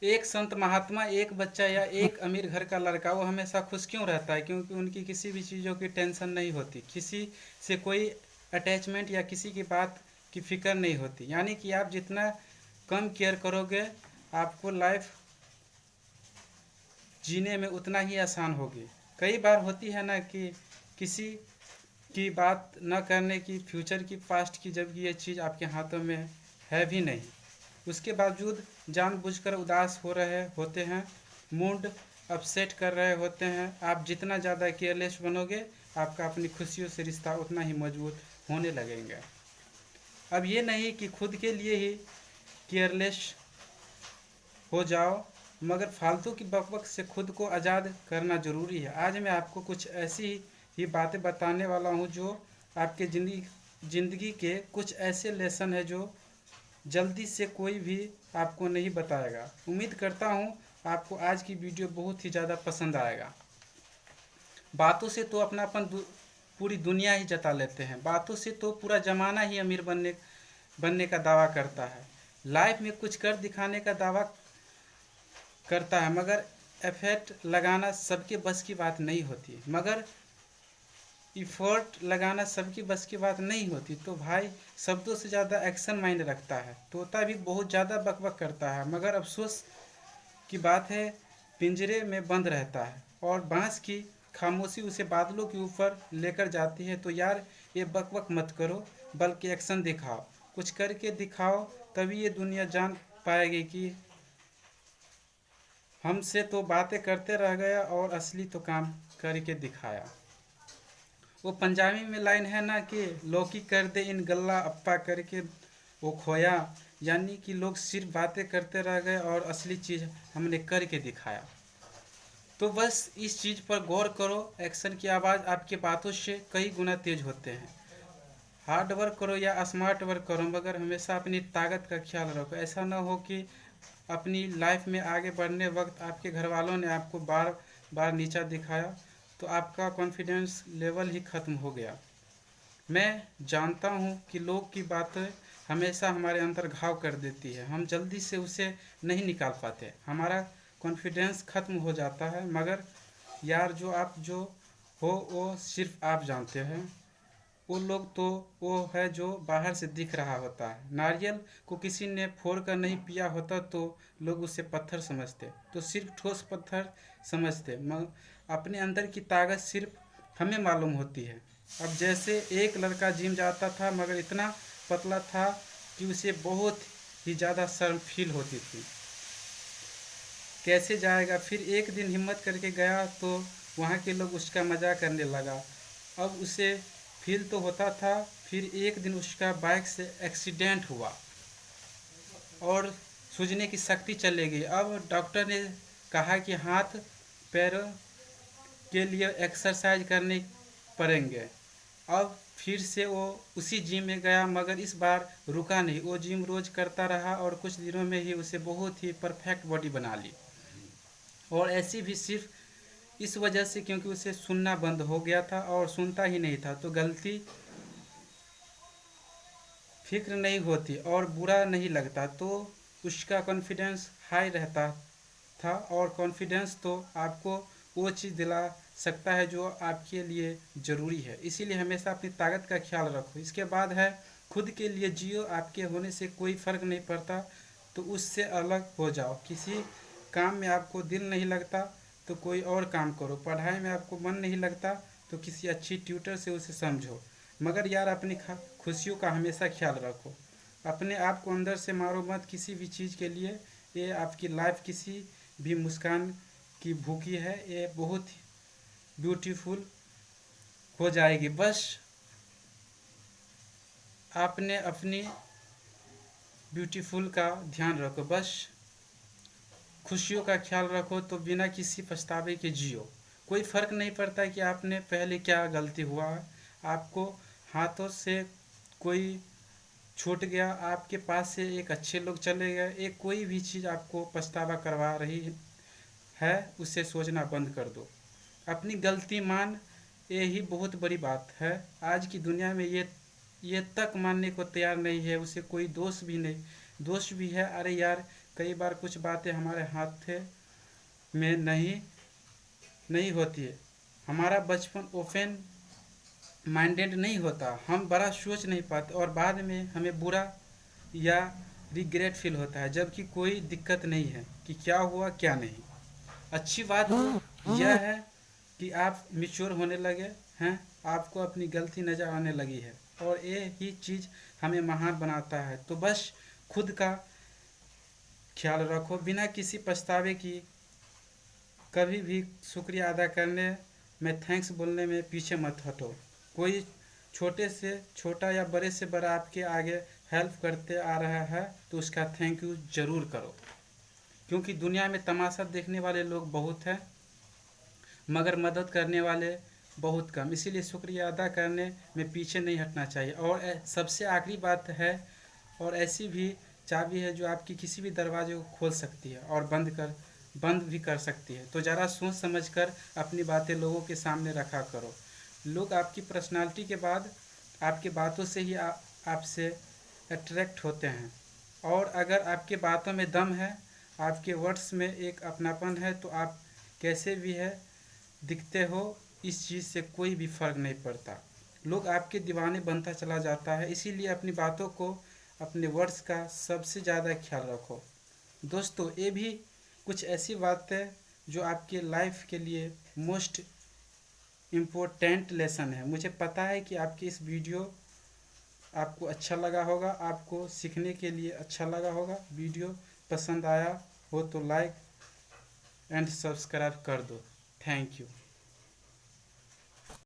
एक संत महात्मा, एक बच्चा या एक अमीर घर का लड़का वो हमेशा खुश क्यों रहता है? क्योंकि उनकी किसी भी चीज़ों की टेंशन नहीं होती, किसी से कोई अटैचमेंट या किसी की बात की फिक्र नहीं होती। यानी कि आप जितना कम केयर करोगे, आपको लाइफ जीने में उतना ही आसान होगी। कई बार होती है ना कि किसी की बात न करने की, फ्यूचर की, पास्ट की, जबकि ये चीज़ आपके हाथों में है भी नहीं। उसके बावजूद जानबूझकर उदास हो रहे होते हैं, मूड अपसेट कर रहे होते हैं। आप जितना ज़्यादा केयरलेस बनोगे, आपका अपनी खुशियों से रिश्ता उतना ही मजबूत होने लगेंगे। अब ये नहीं कि खुद के लिए ही केयरलेस हो जाओ, मगर फालतू की बकबक से खुद को आज़ाद करना ज़रूरी है। आज मैं आपको कुछ ऐसी ही बातें बताने वाला हूँ जो आपके ज़िंदगी के कुछ ऐसे लेसन है जो जल्दी से कोई भी आपको नहीं बताएगा। उम्मीद करता हूँ आपको आज की वीडियो बहुत ही ज़्यादा पसंद आएगा। बातों से तो अपनापन पूरी दुनिया ही जता लेते हैं, बातों से तो पूरा ज़माना ही अमीर बनने का दावा करता है, लाइफ में कुछ कर दिखाने का दावा करता है, मगर एफर्ट लगाना सबके बस की बात नहीं होती। मगर इफ़ोर्ट लगाना सबकी बस की बात नहीं होती। तो भाई, शब्दों से ज़्यादा एक्शन मायने रखता है। तोता भी बहुत ज़्यादा बकबक करता है, मगर अफसोस की बात है पिंजरे में बंद रहता है, और बांस की खामोशी उसे बादलों के ऊपर लेकर जाती है। तो यार, ये बकबक मत करो, बल्कि एक्शन दिखाओ, कुछ करके दिखाओ, तभी ये दुनिया जान पाएगी कि हमसे तो बातें करते रह गया और असली तो काम करके दिखाया। वो पंजाबी में लाइन है ना कि लौकी कर दे इन गल्ला अप्पा करके वो खोया। यानी कि लोग सिर्फ बातें करते रह गए और असली चीज़ हमने करके दिखाया। तो बस इस चीज़ पर गौर करो, एक्शन की आवाज़ आपके बातों से कई गुना तेज होते हैं। हार्ड वर्क करो या स्मार्ट वर्क करो, मगर हमेशा अपनी ताकत का ख्याल रखो। ऐसा ना हो कि अपनी लाइफ में आगे बढ़ने वक्त आपके घर वालों ने आपको बार बार नीचा दिखाया, तो आपका कॉन्फिडेंस लेवल ही ख़त्म हो गया। मैं जानता हूँ कि लोग की बातें हमेशा हमारे अंदर घाव कर देती है, हम जल्दी से उसे नहीं निकाल पाते, हमारा कॉन्फिडेंस ख़त्म हो जाता है। मगर यार, जो आप जो हो वो सिर्फ आप जानते हैं। वो लोग तो वो है जो बाहर से दिख रहा होता है। नारियल को किसी ने फोड़ कर नहीं पिया होता तो लोग उसे पत्थर समझते, तो सिर्फ ठोस पत्थर समझते। अपने अंदर की ताकत सिर्फ हमें मालूम होती है। अब जैसे एक लड़का जिम जाता था, मगर इतना पतला था कि उसे बहुत ही ज़्यादा शर्म फील होती थी। कैसे जाएगा? फिर एक दिन हिम्मत करके गया तो वहाँ के लोग उसका मजाक करने लगा। अब उसे फील तो होता था। फिर एक दिन उसका बाइक से एक्सीडेंट हुआ और सूझने की शक्ति चली गई। अब डॉक्टर ने कहा कि हाथ पैरों के लिए एक्सरसाइज करने पड़ेंगे। अब फिर से वो उसी जिम में गया, मगर इस बार रुका नहीं, वो जिम रोज करता रहा और कुछ दिनों में ही उसे बहुत ही परफेक्ट बॉडी बना ली। और ऐसी भी सिर्फ इस वजह से क्योंकि उसे सुनना बंद हो गया था और सुनता ही नहीं था। तो गलती फिक्र नहीं होती और बुरा नहीं लगता, तो उसका कॉन्फिडेंस हाई रहता था। और कॉन्फिडेंस तो आपको वो चीज़ दिला सकता है जो आपके लिए ज़रूरी है। इसीलिए हमेशा अपनी ताकत का ख्याल रखो। इसके बाद है खुद के लिए जियो, आपके होने से कोई फ़र्क नहीं पड़ता, तो उससे अलग हो जाओ। किसी काम में आपको दिल नहीं लगता तो कोई और काम करो। पढ़ाई में आपको मन नहीं लगता तो किसी अच्छी ट्यूटर से उसे समझो। मगर यार, अपनी खुशियों का हमेशा ख्याल रखो। अपने आप को अंदर से मारो मत किसी भी चीज़ के लिए। ये आपकी लाइफ किसी भी मुस्कान की भूखी है, ये बहुत ब्यूटीफुल हो जाएगी। बस आपने अपनी ब्यूटीफुल का ध्यान रखो, बस खुशियों का ख्याल रखो, तो बिना किसी पछतावे के जियो। कोई फ़र्क नहीं पड़ता कि आपने पहले क्या गलती हुआ है। आपको हाथों से कोई छूट गया, आपके पास से एक अच्छे लोग चले गए, एक कोई भी चीज़ आपको पछतावा करवा रही है, उसे सोचना बंद कर दो। अपनी गलती मान, यही बहुत बड़ी बात है। आज की दुनिया में ये तक मानने को तैयार नहीं है, उसे कोई दोष भी नहीं। दोष भी है, अरे यार, कई बार कुछ बातें हमारे हाथ में नहीं होती है। हमारा बचपन ओपन माइंडेड नहीं होता, हम बड़ा सोच नहीं पाते और बाद में हमें बुरा या रिग्रेट फील होता है, जबकि कोई दिक्कत नहीं है कि क्या हुआ क्या नहीं। अच्छी बात यह है कि आप मैच्योर होने लगे हैं, आपको अपनी गलती नज़र आने लगी है और ये ही चीज़ हमें महान बनाता है। तो बस खुद का ख्याल रखो, बिना किसी पछतावे की कभी भी शुक्रिया अदा करने में, थैंक्स बोलने में पीछे मत हटो। कोई छोटे से छोटा या बड़े से बड़ा आपके आगे हेल्प करते आ रहा है तो उसका थैंक यू ज़रूर करो, क्योंकि दुनिया में तमाशा देखने वाले लोग बहुत हैं मगर मदद करने वाले बहुत कम। इसीलिए शुक्रिया अदा करने में पीछे नहीं हटना चाहिए। और सबसे आखिरी बात है, और ऐसी भी चाबी है जो आपकी किसी भी दरवाजे को खोल सकती है और बंद भी कर सकती है। तो ज़रा सोच समझकर अपनी बातें लोगों के सामने रखा करो। लोग आपकी पर्सनालिटी के बाद आपकी बातों से ही आपसे अट्रैक्ट होते हैं, और अगर आपके बातों में दम है, आपके वर्ड्स में एक अपनापन है, तो आप कैसे भी है दिखते हो, इस चीज़ से कोई भी फ़र्क नहीं पड़ता। लोग आपके दीवाने बनता चला जाता है। इसीलिए अपनी बातों को, अपने वर्ड्स का सबसे ज़्यादा ख्याल रखो। दोस्तों, ये भी कुछ ऐसी बातें जो आपके लाइफ के लिए मोस्ट इम्पोर्टेंट लेसन है। मुझे पता है कि आपकी इस वीडियो आपको अच्छा लगा होगा, आपको सीखने के लिए अच्छा लगा होगा। वीडियो पसंद आया हो तो लाइक एंड सब्सक्राइब कर दो। Thank you.